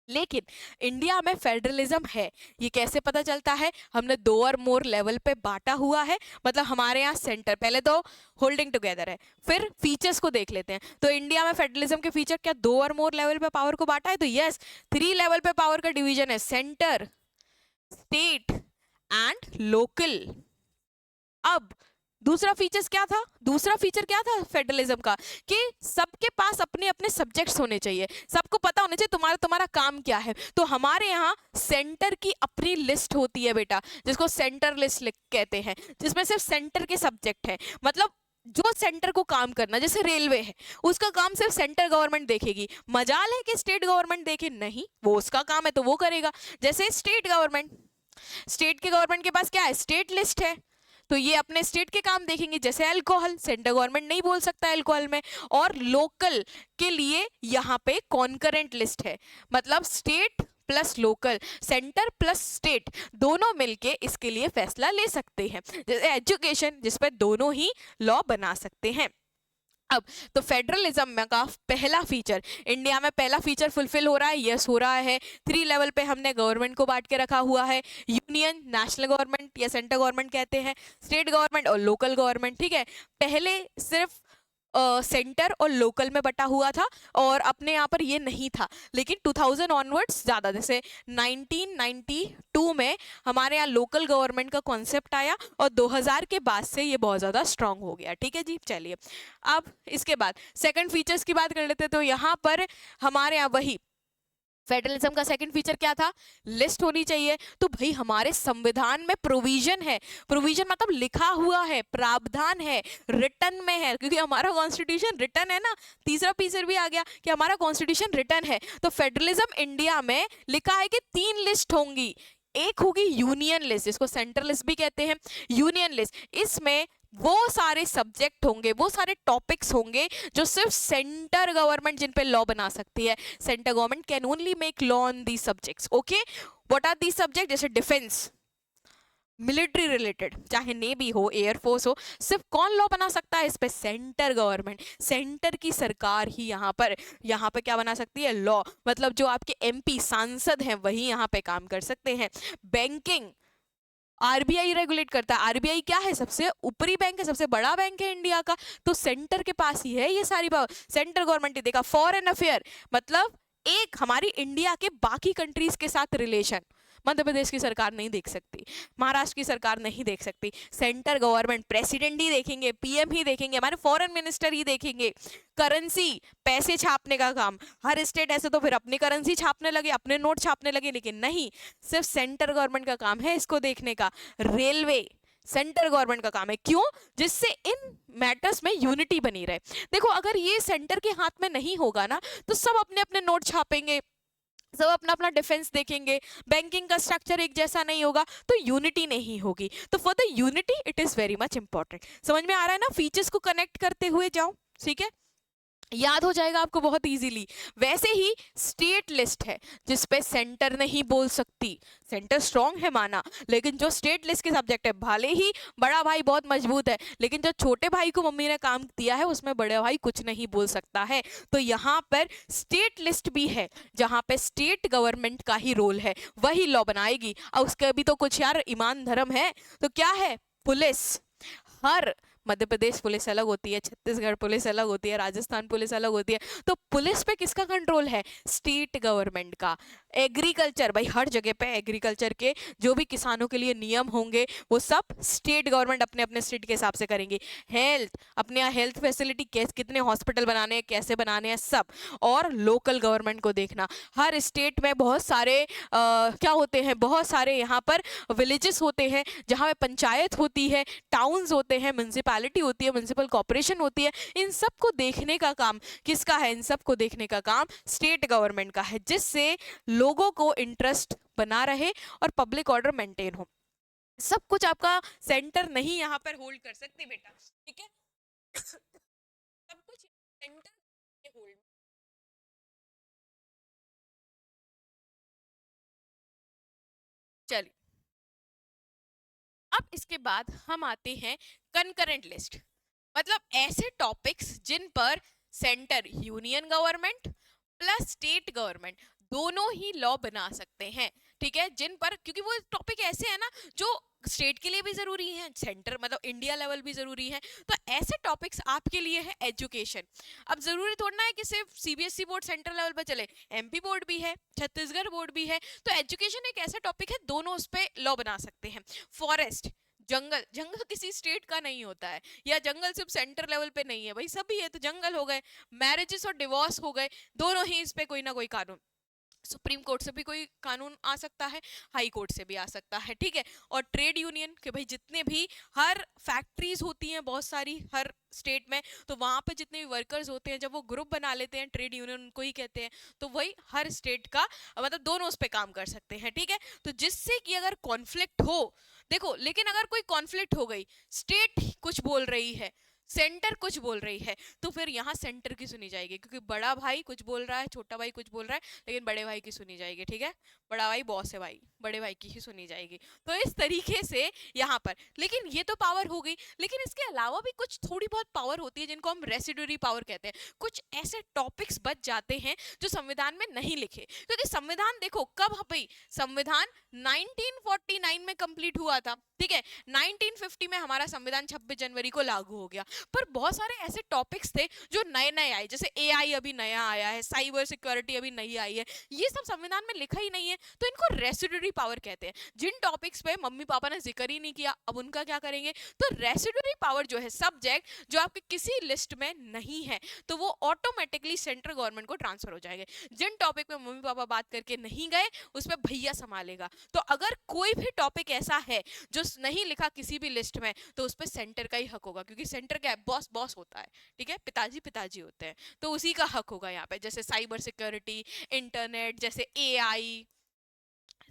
लेकिन इंडिया में फेडरलिज्म है, ये कैसे पता चलता है? हमने 2 और मोर लेवल पे बांटा हुआ है, मतलब हमारे यहाँ सेंटर, पहले तो होल्डिंग टुगेदर है, फिर फीचर्स को देख लेते हैं। तो इंडिया में फेडरलिज्म के फीचर क्या 2 और मोर लेवल पे पावर को बांटा है? तो यस, 3 लेवल पे पावर का डिवीजन है, सेंटर, स्टेट एंड लोकल। अब दूसरा फीचर्स क्या था? दूसरा फीचर क्या था फेडरलिज्म का? कि सबके पास अपने अपने सब्जेक्ट्स होने चाहिए, सबको पता होना चाहिए तुम्हारा काम क्या है। तो हमारे यहाँ सेंटर की अपनी लिस्ट होती है बेटा, जिसको सेंटर लिस्ट कहते हैं, जिसमें सिर्फ सेंटर के सब्जेक्ट है। मतलब जो सेंटर को काम करना, जैसे रेलवे है, उसका काम सिर्फ सेंटर गवर्नमेंट देखेगी। मजाल है कि स्टेट गवर्नमेंट देखे? नहीं, वो उसका काम है तो वो करेगा। जैसे स्टेट गवर्नमेंट, स्टेट के गवर्नमेंट के पास क्या है? स्टेट लिस्ट है, तो ये अपने स्टेट के काम देखेंगे, जैसे अल्कोहल, सेंट्रल गवर्नमेंट नहीं बोल सकता अल्कोहल में। और लोकल के लिए यहाँ पे कॉन्करेंट लिस्ट है, मतलब state plus local, centre plus state दोनों मिलके इसके लिए फैसला ले सकते हैं। जैसे एजुकेशन, जिस पर दोनों ही लॉ बना सकते हैं। अब तो फेडरलिज्म में का पहला फीचर, इंडिया में पहला फीचर फुलफिल हो रहा है, यस हो रहा है। 3 लेवल पे हमने गवर्नमेंट को बांट के रखा हुआ है, यूनियन, नेशनल गवर्नमेंट या सेंट्रल गवर्नमेंट कहते हैं, स्टेट गवर्नमेंट और लोकल गवर्नमेंट। ठीक है, पहले सिर्फ सेंटर और लोकल में बटा हुआ था और अपने यहाँ पर ये नहीं था, लेकिन 2000 ऑनवर्ड्स ज़्यादा, जैसे 1992 में हमारे यहाँ लोकल गवर्नमेंट का कॉन्सेप्ट आया और 2000 के बाद से ये बहुत ज़्यादा स्ट्रांग हो गया। ठीक है जी, चलिए अब इसके बाद सेकंड फीचर्स की बात कर लेते हैं। तो यहाँ पर हमारे यहाँ वही फेडरलिज्म का सेकंड फीचर क्या था, लिस्ट होनी चाहिए। तो भाई हमारे संविधान में प्रोविजन है, प्रोविजन मतलब लिखा हुआ है, प्रावधान है, रिटन में है, क्योंकि हमारा कॉन्स्टिट्यूशन रिटन है ना। तीसरा फीचर भी आ गया कि हमारा कॉन्स्टिट्यूशन रिटन है। तो फेडरलिज्म इंडिया में लिखा है कि 3 लिस्ट होंगी, एक होगी यूनियन लिस्ट, जिसको सेंट्रल लिस्ट भी कहते हैं, यूनियन लिस्ट। इसमें वो सारे सब्जेक्ट होंगे, वो सारे टॉपिक्स होंगे जो सिर्फ सेंटर गवर्नमेंट जिन पे लॉ बना सकती है। Centre government can only make law on the subjects. Okay, what are the subject? जैसे डिफेंस, मिलिट्री रिलेटेड, चाहे नेवी हो, एयरफोर्स हो, सिर्फ कौन लॉ बना सकता है इस पे? सेंटर गवर्नमेंट, सेंटर की सरकार ही यहाँ पर क्या बना सकती है? लॉ। मतलब जो आपके एमपी सांसद हैं वही यहाँ पे काम कर सकते हैं। बैंकिंग, आरबीआई रेगुलेट करता है। आरबीआई क्या है? सबसे ऊपरी बैंक है, सबसे बड़ा बैंक है इंडिया का, तो सेंटर के पास ही है ये सारी बात, सेंटर गवर्नमेंट ही देखा। फॉरेन अफेयर मतलब एक हमारी इंडिया के बाकी कंट्रीज के साथ रिलेशन, मध्य प्रदेश की सरकार नहीं देख सकती, महाराष्ट्र की सरकार नहीं देख सकती, सेंटर गवर्नमेंट, प्रेसिडेंट ही देखेंगे, पीएम ही देखेंगे, हमारे फॉरेन मिनिस्टर ही देखेंगे। करेंसी, पैसे छापने का काम, हर स्टेट ऐसे तो फिर अपनी करेंसी छापने लगे, अपने नोट छापने लगे, लेकिन नहीं, सिर्फ सेंटर गवर्नमेंट का काम है इसको देखने का। रेलवे, सेंटर गवर्नमेंट का काम है, क्यों? जिससे इन मैटर्स में यूनिटी बनी रहे। देखो अगर ये सेंटर के हाथ में नहीं होगा ना, तो सब अपने अपने नोट छापेंगे, सब अपना अपना डिफेंस देखेंगे, बैंकिंग का स्ट्रक्चर एक जैसा नहीं होगा, तो यूनिटी नहीं होगी। तो for the unity it is very much important. समझ में आ रहा है ना? फीचर्स को कनेक्ट करते हुए जाओ, ठीक है, याद हो जाएगा आपको बहुत इजीली। वैसे ही स्टेट लिस्ट है जिसपे सेंटर नहीं बोल सकती, सेंटर स्ट्रांग है माना, लेकिन जो स्टेट लिस्ट के सब्जेक्ट है, भले ही बड़ा भाई बहुत मजबूत है, लेकिन जो छोटे भाई को मम्मी ने काम दिया है उसमें बड़ा भाई कुछ नहीं बोल सकता है। तो यहाँ पर स्टेट लिस्ट भी है जहाँ पे स्टेट गवर्नमेंट का ही रोल है, वही लॉ बनाएगी। और उसके भी तो कुछ यार ईमान धर्म है, तो क्या है? पुलिस, हर मध्य प्रदेश पुलिस अलग होती है, छत्तीसगढ़ पुलिस अलग होती है, राजस्थान पुलिस अलग होती है, तो पुलिस पे किसका कंट्रोल है? स्टेट गवर्नमेंट का। एग्रीकल्चर, भाई हर जगह पे एग्रीकल्चर के जो भी किसानों के लिए नियम होंगे वो सब स्टेट गवर्नमेंट अपने अपने स्टेट के हिसाब से करेंगी। हेल्थ, अपने यहाँ हेल्थ फैसिलिटी कितने हॉस्पिटल बनाने हैं, कैसे बनाने हैं, सब। और लोकल गवर्नमेंट को देखना, हर स्टेट में बहुत सारे क्या होते हैं, बहुत सारे यहाँ पर विलेजेस होते हैं जहाँ पे पंचायत होती है, टाउन्स होते हैं, म्यूनसिपैलिटी होती है, म्यूनसिपल कॉर्पोरेशन होती है। इन सब को देखने का काम किसका है? इन सब को देखने का काम स्टेट गवर्नमेंट का है, जिससे लोगों को इंटरेस्ट बना रहे और पब्लिक ऑर्डर मेंटेन हो। सब कुछ आपका सेंटर नहीं यहाँ पर होल्ड कर सकते बेटा, ठीक है? सब कुछ सेंटर होल्ड। चलिए अब इसके बाद हम आते हैं कंकरेंट लिस्ट, मतलब ऐसे टॉपिक्स जिन पर centre, union government plus state government दोनों ही लॉ बना सकते हैं, ठीक है? जिन पर, क्योंकि वो टॉपिक ऐसे है ना जो स्टेट के लिए भी जरूरी है, सेंटर मतलब इंडिया लेवल भी जरूरी है। तो ऐसे टॉपिक्स आपके लिए है एजुकेशन। अब जरूरी थोड़ा ना है कि सिर्फ सीबीएसई बोर्ड सेंट्रल लेवल पे चले, एमपी बोर्ड भी है, छत्तीसगढ़ बोर्ड भी है। तो एजुकेशन एक ऐसा टॉपिक है, दोनों उस पर लॉ बना सकते हैं। फॉरेस्ट, जंगल, जंगल किसी स्टेट का नहीं होता है, या जंगल सिर्फ सेंटर लेवल पे नहीं है, भाई सभी है, तो जंगल हो गए। मैरिजेस और डिवोर्स हो गए, दोनों ही इस पे कोई ना कोई कानून। सुप्रीम कोर्ट से भी कोई कानून आ सकता है, हाई कोर्ट से भी आ सकता है, ठीक है। और ट्रेड यूनियन के भाई जितने भी हर फैक्ट्रीज होती हैं बहुत सारी हर स्टेट में, तो वहां पे जितने भी वर्कर्स होते हैं जब वो ग्रुप बना लेते हैं ट्रेड यूनियन उनको ही कहते हैं, तो वही हर स्टेट का मतलब दोनों उस पे काम कर सकते हैं, ठीक है। तो जिससे कि अगर कॉन्फ्लिक्ट हो, देखो लेकिन अगर कोई कॉन्फ्लिक्ट हो गई, स्टेट कुछ बोल रही है, सेंटर कुछ बोल रही है, तो फिर यहाँ सेंटर की सुनी जाएगी, क्योंकि बड़ा भाई कुछ बोल रहा है, छोटा भाई कुछ बोल रहा है, लेकिन बड़े भाई की सुनी जाएगी, ठीक है। बड़ा भाई बॉस है भाई, बड़े भाई की ही सुनी जाएगी। तो इस तरीके से यहाँ पर, लेकिन ये तो पावर हो गई, लेकिन इसके अलावा भी कुछ थोड़ी बहुत पावर होती है जिनको हम रेसिडुअरी पावर कहते हैं। कुछ ऐसे टॉपिक्स बच जाते हैं जो संविधान में नहीं लिखे, क्योंकि संविधान देखो कब भाई, संविधान 1949 में कंप्लीट हुआ था, ठीक है। 1950 में हमारा संविधान 26 जनवरी को लागू हो गया, पर बहुत सारे ऐसे टॉपिक्स थे जो नए नए आए, जैसे एआई अभी नया आया है, साइबर सिक्योरिटी अभी नई आई है, ये सब संविधान में लिखा ही नहीं है, तो इनको रेसिडुअरी पावर कहते हैं। जिन टॉपिक्स पे मम्मी पापा ने जिक्र ही नहीं किया, अब उनका क्या करेंगे, तो रेसिडुअरी पावर जो है, सब्जेक्ट जो आपके किसी लिस्ट में नहीं है, तो वो ऑटोमेटिकली सेंट्रल गवर्नमेंट को ट्रांसफर हो जाएंगे। जिन टॉपिक में मम्मी पापा बात करके नहीं गए, उस पर भैया संभालेगा। तो अगर कोई भी टॉपिक ऐसा है जो नहीं लिखा किसी भी लिस्ट में, तो उस पर सेंटर का ही हक होगा, क्योंकि सेंटर क्या है, बॉस बॉस होता है, ठीक है, पिताजी पिताजी होते हैं, तो उसी का हक होगा यहाँ पे। जैसे साइबर सिक्योरिटी, इंटरनेट, जैसे एआई,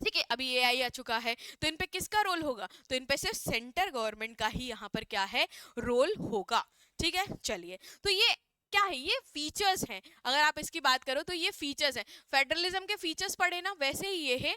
ठीक है, अभी एआई आ चुका है, तो इन पे किसका रोल होगा, तो इन पे सिर्फ सेंटर गवर्नमेंट का ही यहाँ पर क्या है, रोल होगा, ठीक है। चलिए, तो ये क्या है, ये फीचर्स हैं, अगर आप इसकी बात करो तो ये फीचर्स हैं। फेडरलिज्म के फीचर्स पढ़े ना, वैसे ही ये है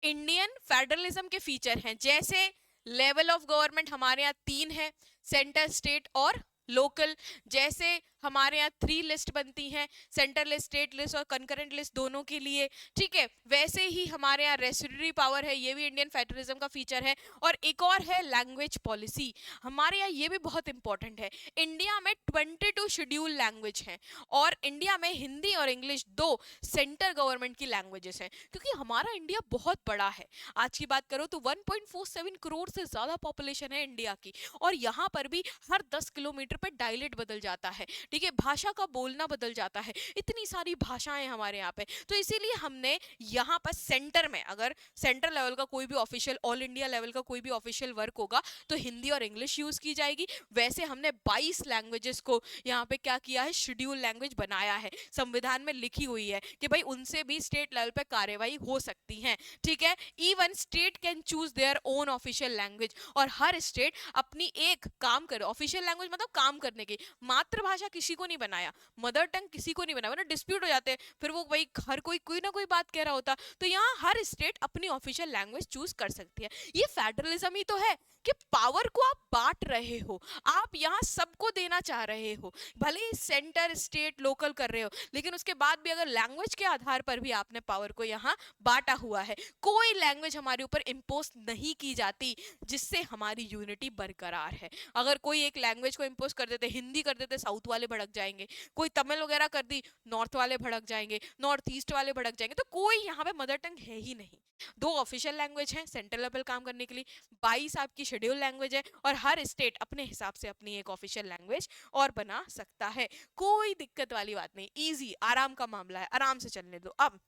इंडियन फेडरलिज्म के फीचर हैं। जैसे लेवल ऑफ गवर्नमेंट हमारे यहाँ 3 है, सेंटर, स्टेट और लोकल। जैसे हमारे यहाँ 3 लिस्ट बनती हैं, सेंट्रल लिस्ट, स्टेट लिस्ट और कंकरेंट लिस्ट दोनों के लिए, ठीक है। वैसे ही हमारे यहाँ रेसिडुअरी पावर है, ये भी इंडियन फेडरलिज्म का फीचर है। और एक और है लैंग्वेज पॉलिसी, हमारे यहाँ ये भी बहुत इंपॉर्टेंट है। इंडिया में 22 शेड्यूल लैंग्वेज हैं, और इंडिया में हिंदी और इंग्लिश 2 सेंट्रल गवर्नमेंट की लैंग्वेजेस हैं, क्योंकि हमारा इंडिया बहुत बड़ा है। आज की बात करो तो 1.47 करोड़ से ज्यादा पॉपुलेशन है इंडिया की, और यहाँ पर भी हर 10 किलोमीटर पर डायलेक्ट बदल जाता है, ठीक है, भाषा का बोलना बदल जाता है, इतनी सारी भाषाएं हमारे यहाँ पे। तो इसीलिए हमने यहाँ पर सेंटर में, अगर सेंट्रल लेवल का कोई भी ऑफिशियल, ऑल इंडिया लेवल का कोई भी ऑफिशियल वर्क होगा, तो हिंदी और इंग्लिश यूज की जाएगी। वैसे हमने 22 लैंग्वेजेस को यहाँ पे क्या किया है, शेड्यूल लैंग्वेज बनाया है, संविधान में लिखी हुई है कि भाई उनसे भी स्टेट लेवल पे कार्यवाही हो सकती है, ठीक है। Even state can choose their own official language, और हर स्टेट अपनी एक काम करे, ऑफिशियल लैंग्वेज मतलब काम करने की, मातृभाषा किसी को नहीं बनाया, मदर टंग किसी को नहीं बनाया, वरना डिस्प्यूट हो जाते हैं, फिर वो भाई हर कोई ना कोई बात कह रहा होता। तो यहाँ हर स्टेट अपनी ऑफिशियल लैंग्वेज चूज कर सकती है। ये फेडरलिज्म ही तो है कि पावर को आप बांट रहे हो, आप यहाँ सबको देना चाह रहे हो, भले ही सेंटर, स्टेट, लोकल कर रहे हो, लेकिन उसके बाद भी अगर लैंग्वेज के आधार पर भी आपने पावर को यहाँ बांटा हुआ है। कोई लैंग्वेज हमारे ऊपर इम्पोज नहीं की जाती, जिससे हमारी यूनिटी बरकरार है। अगर कोई एक लैंग्वेज को इम्पोज कर देते, हिंदी कर देते, साउथ वाले भड़क जाएंगे, कोई तमिल वगैरह कर दी, नॉर्थ वाले भड़क जाएंगे, नॉर्थ ईस्ट वाले भड़क जाएंगे, तो कोई यहाँ पे मदर टंग है ही नहीं। 2 ऑफिशियल लैंग्वेज हैं सेंट्रल लेवल काम करने के लिए, 22 आपकी शेड्यूल लैंग्वेज है, और हर स्टेट अपने हिसाब से अपनी एक ऑफिशियल लैंग्वेज और बना सकता है। कोई दिक्कत वाली बात नहीं, इजी, आराम का मामला है, आराम से चलने दो। अब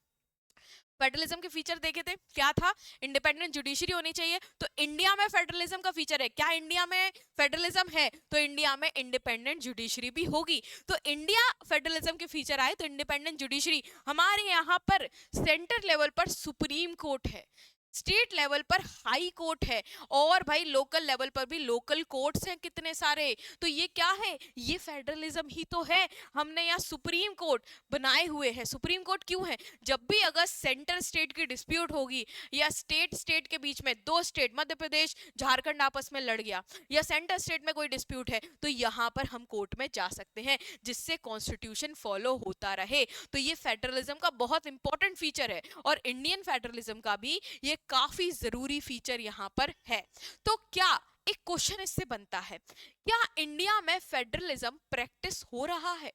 फेडरलिज्म के फीचर देखे थे, क्या था, इंडिपेंडेंट जुडिशरी होनी चाहिए, तो इंडिया में फेडरलिज्म का फीचर है, क्या इंडिया में फेडरलिज्म है, तो इंडिया में इंडिपेंडेंट जुडिशरी भी होगी। तो इंडिया फेडरलिज्म के फीचर आए तो इंडिपेंडेंट जुडिशरी, हमारे यहाँ पर सेंटर लेवल पर सुप्रीम कोर्ट है, स्टेट लेवल पर हाई कोर्ट है, और भाई लोकल लेवल पर भी लोकल कोर्ट्स हैं कितने सारे। तो ये क्या है, ये फेडरलिज्म ही तो है। हमने यहाँ सुप्रीम कोर्ट बनाए हुए हैं। सुप्रीम कोर्ट क्यों है, जब भी अगर सेंटर स्टेट की डिस्प्यूट होगी, या स्टेट स्टेट के बीच में, 2 स्टेट मध्य प्रदेश झारखंड आपस में लड़ गया, या सेंटर स्टेट में कोई डिस्प्यूट है, तो यहाँ पर हम कोर्ट में जा सकते हैं, जिससे कॉन्स्टिट्यूशन फॉलो होता रहे। तो ये फेडरलिज्म का बहुत इंपॉर्टेंट फीचर है, और इंडियन फेडरलिज्म का भी ये काफी जरूरी फीचर यहाँ पर है। तो क्या एक क्वेश्चन इससे बनता है, क्या इंडिया में फेडरलिज्म प्रैक्टिस हो रहा है,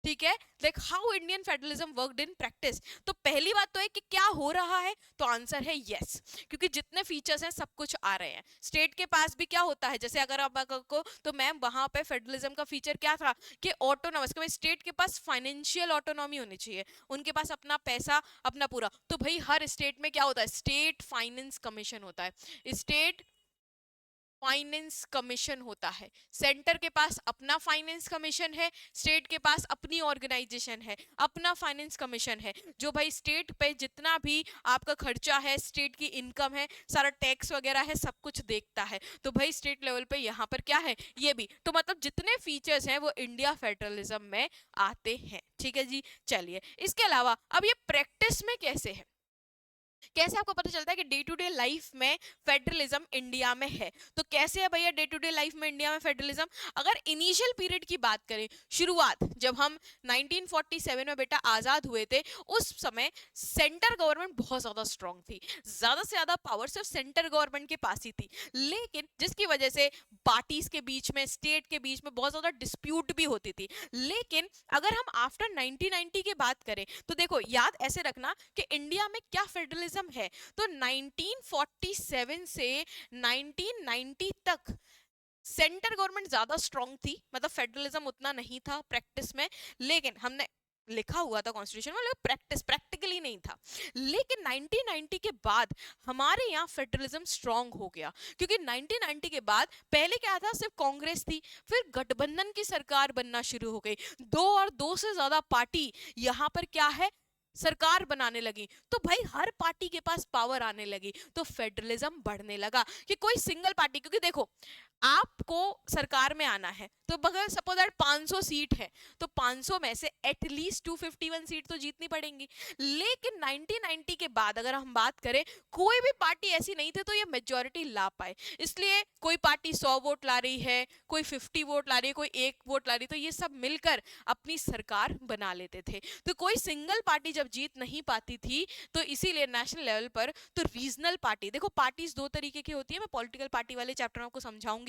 ठीक है, like how Indian federalism worked in practice. तो पहली बात तो है कि क्या हो रहा है, तो आंसर है यस, क्योंकि जितने फीचर्स हैं सब कुछ आ रहे हैं। स्टेट के पास भी क्या होता है, जैसे अगर आप को, तो मैम वहां पे फेडरलिज्म का फीचर क्या था कि ऑटोनॉमस, कि स्टेट के पास फाइनेंशियल ऑटोनॉमी होनी चाहिए, उनके पास अपना पैसा अपना पूरा। तो भाई हर स्टेट में क्या होता है, स्टेट फाइनेंस कमीशन होता है, स्टेट फाइनेंस कमीशन होता है। सेंटर के पास अपना फाइनेंस कमीशन है, स्टेट के पास अपनी ऑर्गेनाइजेशन है, अपना फाइनेंस कमीशन है, जो भाई स्टेट पे जितना भी आपका खर्चा है, स्टेट की इनकम है, सारा टैक्स वगैरह है, सब कुछ देखता है। तो भाई स्टेट लेवल पे यहाँ पर क्या है, ये भी। तो मतलब जितने फीचर्स हैं वो इंडिया फेडरलिज्म में आते हैं। ठीक है जी, चलिए इसके अलावा अब ये प्रैक्टिस में कैसे है, कैसे आपको पता चलता है कि डे टू डे लाइफ में फेडरलिज्म इंडिया में है। तो कैसे है भैया डे टू डे लाइफ में इंडिया में फेडरलिज्म, अगर इनिशियल पीरियड की बात करें, शुरुआत जब हम 1947 में बेटा आजाद हुए थे, उस समय सेंटर गवर्नमेंट बहुत ज्यादा स्ट्रांग थी, ज्यादा से ज्यादा पावर सिर्फ सेंटर गवर्नमेंट के पास ही थी, लेकिन जिसकी वजह से पार्टीज के बीच में, स्टेट के बीच में बहुत ज्यादा डिस्प्यूट भी होती थी। लेकिन अगर हम आफ्टर 1990 की बात करें, तो देखो याद ऐसे रखना कि इंडिया में क्या फेडरलिज्म है, तो 1947 से 1990 तक सेंटर गवर्नमेंट ज्यादा स्ट्रांग थी, मतलब फेडरलिज्म उतना नहीं था प्रैक्टिस में, लेकिन हमने लिखा हुआ था कॉन्स्टिट्यूशन में, लेकिन प्रैक्टिकली नहीं था। लेकिन 1990 के बाद हमारे यहाँ फेडरलिज्म स्ट्रांग हो गया, क्योंकि 1990 के बाद पहले क्या था, सिर्फ कांग्रेस थी, फिर गठबंधन की सरकार बनना शुरू हो गई, दो और दो से ज्यादा पार्टी यहाँ पर क्या है, सरकार बनाने लगी। तो भाई हर पार्टी के पास पावर आने लगी, तो फेडरलिज्म बढ़ने लगा कि कोई सिंगल पार्टी, क्योंकि देखो आपको सरकार में आना है, तो अगर सपोज दैट 500 सीट है, तो 500 में से एटलीस्ट 251 सीट तो जीतनी पड़ेंगी। लेकिन 1990 के बाद अगर हम बात करें, कोई भी पार्टी ऐसी नहीं थी तो ये मेजोरिटी ला पाए, इसलिए कोई पार्टी 100 वोट ला रही है, कोई 50 वोट ला रही है, कोई 1 वोट ला रही है, तो ये सब मिलकर अपनी सरकार बना लेते थे। तो कोई सिंगल पार्टी जब जीत नहीं पाती थी, तो इसीलिए नेशनल लेवल पर तो रीजनल पार्टी, देखो पार्टीज दो तरीके की होती है, मैं पॉलिटिकल पार्टी वाले चैप्टर में आपको समझाऊंगी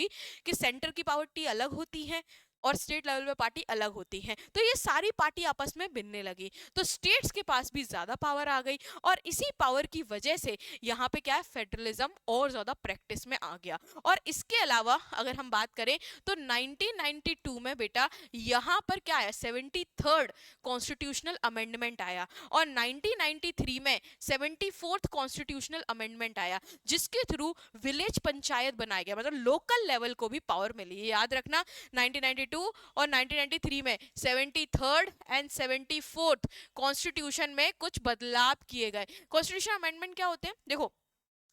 कि सेंटर की पार्टी अलग होती है और स्टेट लेवल पे पार्टी अलग होती है। तो ये सारी पार्टी आपस में भिड़ने लगी, तो स्टेट्स के पास भी ज्यादा पावर आ गई, और इसी पावर की वजह से यहाँ पे क्या है, फेडरलिज्म और ज्यादा प्रैक्टिस में आ गया। और इसके अलावा अगर हम बात करें, तो 1992 में बेटा यहाँ पर क्या आया, 73rd कॉन्स्टिट्यूशनल अमेंडमेंट आया, और 1993 में 74th कॉन्स्टिट्यूशनल अमेंडमेंट आया, जिसके थ्रू विलेज पंचायत बनाया गया, मतलब लोकल लेवल को भी पावर मिली। ये याद रखना, 1992 और 1993 में 73rd एंड 74th कॉन्स्टिट्यूशन में कुछ बदलाव किए गए। कॉन्स्टिट्यूशन अमेंडमेंट क्या होते हैं, देखो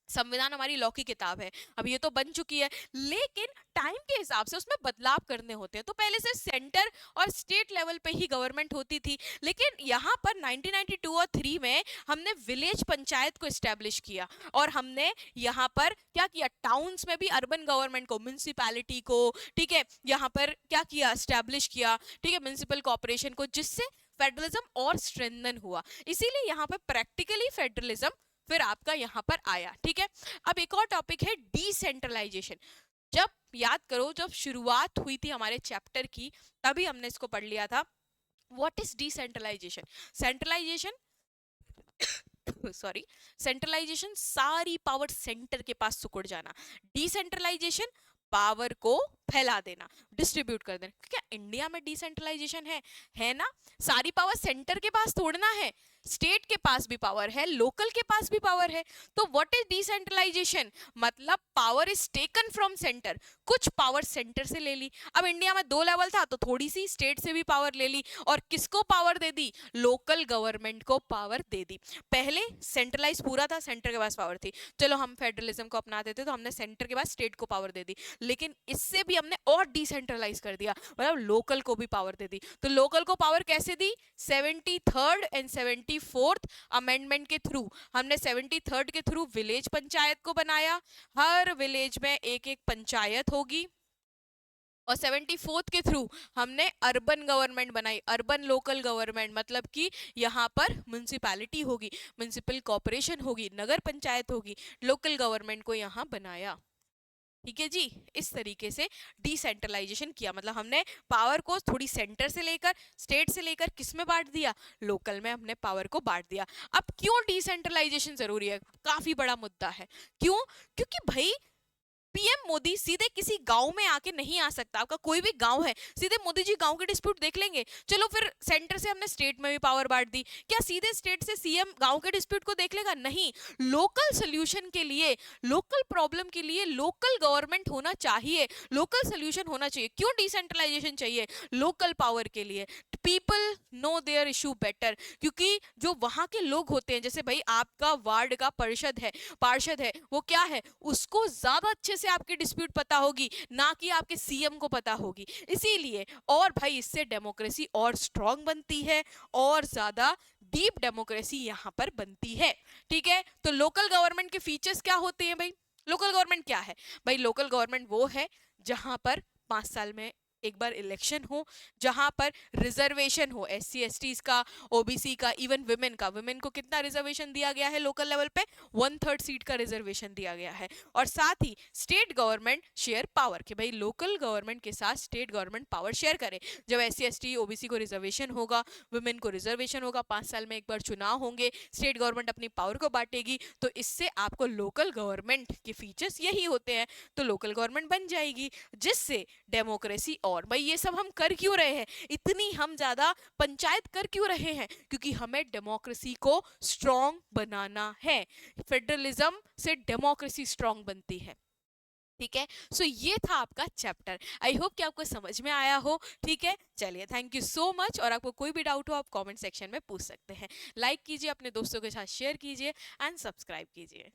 संविधान हमारी लॉ की किताब है, अब ये तो बन चुकी है, लेकिन टाइम के हिसाब से उसमें बदलाव करने होते हैं। तो पहले से सेंटर और स्टेट लेवल पे ही गवर्नमेंट होती थी, लेकिन यहाँ पर 1992 और 3 में हमने विलेज पंचायत को एस्टेब्लिश किया, और हमने यहाँ पर क्या किया, टाउन्स में भी अर्बन गवर्नमेंट को, म्यूनिसिपैलिटी को, ठीक है, यहाँ पर क्या किया, एस्टेब्लिश किया, ठीक है, म्यूनिसिपल कॉर्पोरेशन को, जिससे फेडरलिज्म और स्ट्रेंथन हुआ। इसीलिए यहाँ पर प्रैक्टिकली फेडरलिज्म फिर आपका यहाँ पर आया। ठीक है, अब एक और टॉपिक है डिसेंट्रलाइजेशन। जब याद करो, जब शुरुआत हुई थी हमारे चैप्टर की, तभी हमने इसको पढ़ लिया था, what is decentralisation. Centralisation sorry, centralisation सारी पावर सेंटर के पास सुकुड़ जाना, डिसेंट्रलाइजेशन पावर को फैला देना, डिस्ट्रीब्यूट कर देना। क्या इंडिया में डिसेंट्रलाइजेशन है ना, सारी पावर सेंटर के पास थोड़ना है, स्टेट के पास भी पावर है, लोकल के पास भी पावर है। तो व्हाट इज डिसेंट्रलाइजेशन, मतलब power is taken from centre, कुछ पावर सेंटर से ले ली। अब इंडिया में 2 लेवल था, तो थोड़ी सी स्टेट से भी पावर ले ली, और किसको पावर दे दी, लोकल गवर्नमेंट को पावर दे दी। पहले सेंट्रलाइज पूरा था, सेंटर के पास पावर थी, चलो हम फेडरलिज्म को अपनाते थे, तो हमने सेंटर के पास स्टेट को पावर दे दी, लेकिन इससे भी हमने और डिसेंट्रलाइज कर दिया, मतलब लोकल को भी पावर दे दी। तो लोकल को पावर कैसे दी, 73rd एंड 74th अमेंडमेंट के थ्रू। हमने 73rd के थ्रू विलेज पंचायत को बनाया, हर विलेज में एक एक पंचायत होगी, और 74th के थ्रू हमने अर्बन गवर्नमेंट बनाई, अर्बन लोकल गवर्नमेंट, मतलब कि यहाँ पर म्यूनिसिपैलिटी होगी, म्यूनिसिपल कॉर्पोरेशन होगी, नगर पंचायत होगी, लोकल गवर्नमेंट को यहाँ बनाया। ठीक है जी। इस तरीके से डिसेंट्रलाइजेशन किया, मतलब हमने पावर को थोड़ी सेंटर से लेकर, स्टेट से लेकर किस में बांट दिया, लोकल में हमने पावर को बांट दिया। अब क्यों डिसेंट्रलाइजेशन जरूरी है, काफी बड़ा मुद्दा है। क्यों? क्योंकि भाई पीएम मोदी सीधे किसी गांव में आके नहीं आ सकता। आपका कोई भी गांव है, सीधे मोदी जी गांव के डिस्प्यूट देख लेंगे। चलो फिर सेंटर से हमने स्टेट में भी पावर बांट दी, क्या सीधे स्टेट से सीएम गांव के डिस्प्यूट को देख लेगा? नहीं। लोकल सोल्यूशन के लिए, लोकल प्रॉब्लम के लिए लोकल गवर्नमेंट होना चाहिए, लोकल सोल्यूशन होना चाहिए। क्यों डिसेंट्रलाइजेशन चाहिए? लोकल पावर के लिए। People know there issue better, क्योंकि जो वहां के लोग होते हैं, जैसे भाई आपका वार्ड का पार्षद है, वो क्या है, उसको ज्यादा अच्छे से आपकी डिस्प्यूट पता होगी, ना कि आपके सीएम को पता होगी। इसीलिए, और भाई इससे डेमोक्रेसी और स्ट्रांग बनती है, और ज्यादा डीप डेमोक्रेसी यहां पर बनती है। ठीक है, तो लोकल गवर्नमेंट के फीचर्स क्या होते हैं भाई? लोकल गवर्नमेंट क्या है भाई? लोकल गवर्नमेंट वो है जहां पर 5 साल में एक बार इलेक्शन हो, जहां पर रिजर्वेशन हो, SC STs का, OBC का, इवन विमेन को कितना रिजर्वेशन दिया गया है लोकल लेवल पे? 1/3 सीट का रिजर्वेशन दिया गया है। और साथ ही स्टेट गवर्नमेंट शेयर पावर, कि भाई लोकल गवर्नमेंट के साथ स्टेट गवर्नमेंट पावर शेयर करे। जब SC ST OBC को रिजर्वेशन होगा, विमेन को रिजर्वेशन होगा, 5 साल में एक बार चुनाव होंगे, स्टेट गवर्नमेंट अपनी पावर को बांटेगी, तो इससे आपको लोकल गवर्नमेंट के फीचर्स यही होते हैं। तो लोकल गवर्नमेंट बन जाएगी, जिससे डेमोक्रेसी, और भाई ये सब हम कर क्यों रहे हैं, इतनी हम ज्यादा पंचायत कर क्यों रहे हैं? क्योंकि हमें डेमोक्रेसी को स्ट्रांग बनाना है। फेडरलिज्म से डेमोक्रेसी स्ट्रांग बनती है। ठीक है, सो ये था आपका चैप्टर। आई होप कि आपको समझ में आया हो। ठीक है, चलिए, थैंक यू सो मच। और आपको कोई भी डाउट हो आप कमेंट सेक्शन में पूछ सकते हैं। लाइक कीजिए, अपने दोस्तों के साथ शेयर कीजिए, एंड सब्सक्राइब कीजिए।